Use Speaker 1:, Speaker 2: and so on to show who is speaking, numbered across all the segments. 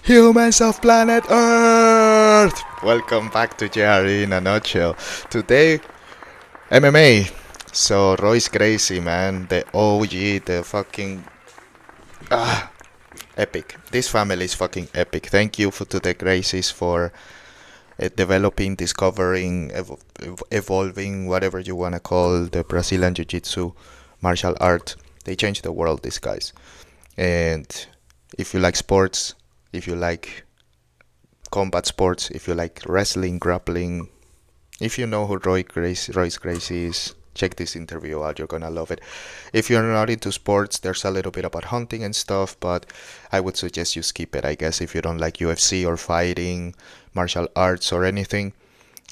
Speaker 1: Humans of planet Earth! Welcome back to JRE in a nutshell. Today, MMA. So, Royce Gracie, man, the OG, the fucking epic. This family is fucking epic. Thank you to the Gracies for developing, discovering, evolving, whatever you want to call the Brazilian Jiu-Jitsu martial art. They changed the world, these guys. And if you like sports, if you like combat sports, if you like wrestling, grappling, if you know who Royce Gracie is, check this interview out. You're gonna love it. If you're not into sports, there's a little bit about hunting and stuff, but I would suggest you skip it, I guess, if you don't like UFC or fighting, martial arts or anything.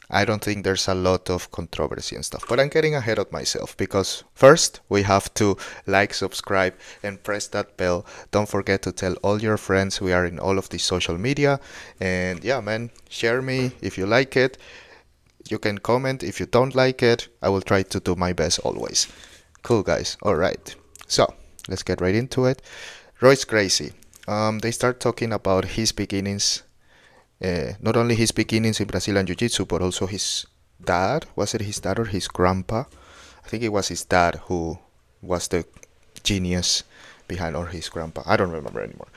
Speaker 1: I don't think there's a lot of controversy and stuff, but I'm getting ahead of myself because first we have to like, subscribe, and press that bell. Don't forget to tell all your friends. We are in all of the social media, and yeah, man, share me if you like it. You can comment if you don't like it. I will try to do my best always. Cool, guys. All right, so let's get right into it. Royce Gracie. They start talking about his beginnings. Not only his beginnings in Brazilian Jiu-Jitsu, but also his dad. Was it his dad or his grandpa? I think it was his dad who was the genius behind, or his grandpa. I don't remember anymore.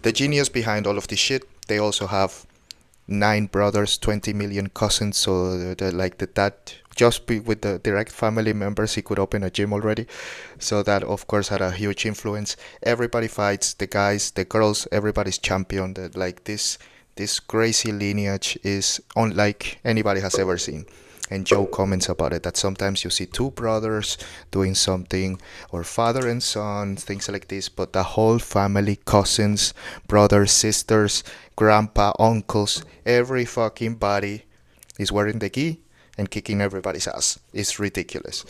Speaker 1: The genius behind all of this shit. They also have 9 brothers, 20 million cousins. So like the dad, just with the direct family members, he could open a gym already. So that, of course, had a huge influence. Everybody fights, the guys, the girls, everybody's champion. That like this Gracie lineage is unlike anybody has ever seen. And Joe comments about it, that sometimes you see 2 brothers doing something, or father and son, things like this, but the whole family, cousins, brothers, sisters, grandpa, uncles, every fucking body is wearing the gi and kicking everybody's ass. It's ridiculous.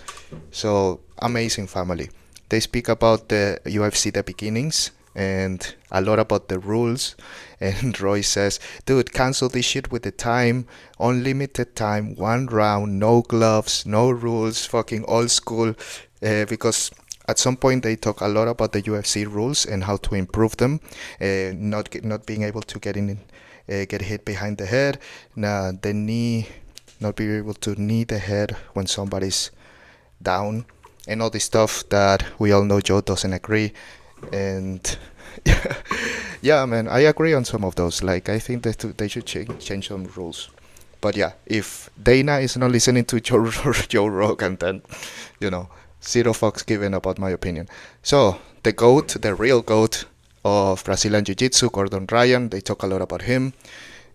Speaker 1: So, amazing family. They speak about the UFC The Beginnings and a lot about the rules. And Roy says, dude, cancel this shit with the time, unlimited time, 1 round, no gloves, no rules, fucking old school. Because at some point they talk a lot about the UFC rules and how to improve them, not being able to get hit behind the head, the knee, not being able to knee the head when somebody's down, and all this stuff that we all know Joe doesn't agree. And yeah, man, I agree on some of those. Like, I think that they should change some rules. But yeah, if Dana is not listening to Joe Rogan, then, zero fucks given about my opinion. So, the GOAT, the real GOAT of Brazilian Jiu-Jitsu, Gordon Ryan, they talk a lot about him.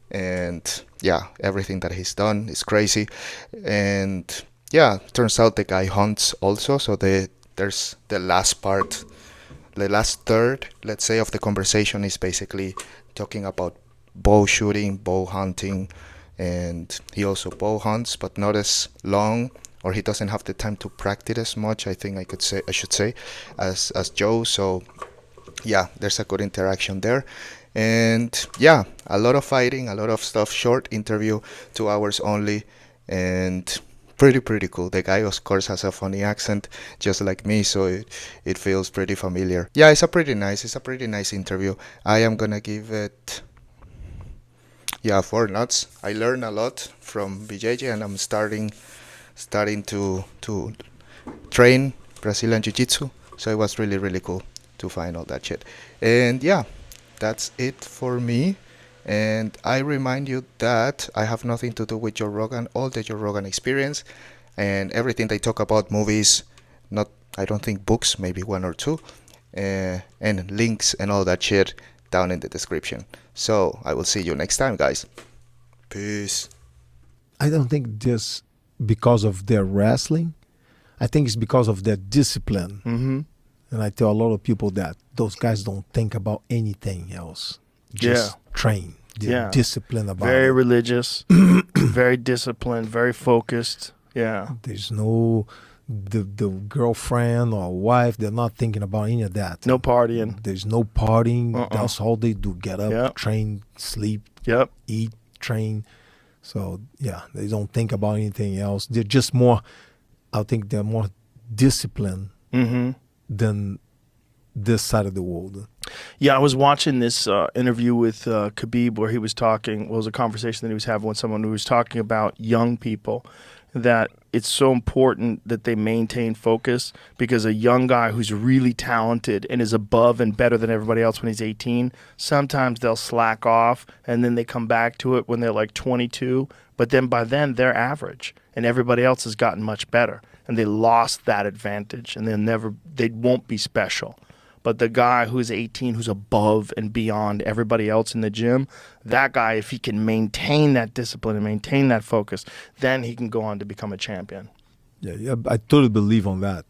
Speaker 1: And yeah, everything that he's done is crazy. And yeah, turns out the guy hunts also. So there's the last part. The last third, let's say, of the conversation is basically talking about bow shooting, bow hunting, and he also bow hunts, but not as long, or he doesn't have the time to practice as much, I think I should say, as Joe. So yeah, there's a good interaction there. And yeah, a lot of fighting, a lot of stuff. Short interview, 2 hours only, and pretty cool. The guy, of course, has a funny accent, just like me, so it feels pretty familiar. Yeah, it's a pretty nice interview. I am gonna give it 4 nuts. I learned a lot from BJJ, and I'm starting to train Brazilian Jiu-Jitsu. So it was really cool to find all that shit. And yeah, that's it for me. And I remind you that I have nothing to do with Joe Rogan, all the Joe Rogan experience, and everything they talk about, movies, I don't think books, maybe 1 or 2, and links and all that shit down in the description. So I will see you next time, guys. Peace.
Speaker 2: I don't think just because of their wrestling. I think it's because of their discipline.
Speaker 3: Mm-hmm.
Speaker 2: And I tell a lot of people that those guys don't think about anything else. Just train. They're disciplined about
Speaker 3: very
Speaker 2: it.
Speaker 3: Religious, very disciplined, very focused. Yeah.
Speaker 2: There's no the girlfriend or wife. They're not thinking about any of that.
Speaker 3: No partying.
Speaker 2: There's no partying. That's all they do. Get up, train, sleep, eat, train. So yeah, they don't think about anything else. They're just more. I think they're more disciplined than this side of the world.
Speaker 3: Yeah, I was watching this interview with Khabib where he was talking, well, it was a conversation that he was having with someone who was talking about young people, that it's so important that they maintain focus, because a young guy who's really talented and is above and better than everybody else when he's 18, sometimes they'll slack off and then they come back to it when they're like 22, but then by then they're average and everybody else has gotten much better and they lost that advantage and they won't be special. But the guy who's 18, who's above and beyond everybody else in the gym, that guy, if he can maintain that discipline and maintain that focus, then he can go on to become a champion.
Speaker 2: Yeah, I totally believe on that.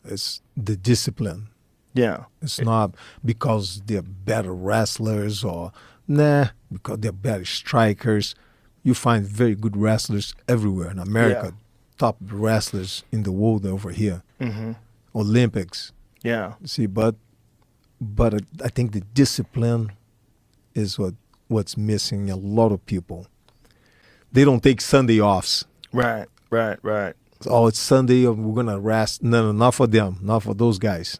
Speaker 2: It's the discipline.
Speaker 3: Yeah.
Speaker 2: It's not because they're better wrestlers or, because they're better strikers. You find very good wrestlers everywhere in America.
Speaker 3: Yeah.
Speaker 2: Top wrestlers in the world over here.
Speaker 3: Mm-hmm.
Speaker 2: Olympics.
Speaker 3: Yeah.
Speaker 2: See, but I think the discipline is what's missing a lot of people. They don't take Sunday offs.
Speaker 3: Right.
Speaker 2: Oh, it's Sunday, we're going to rest. No, not for them, not for those guys.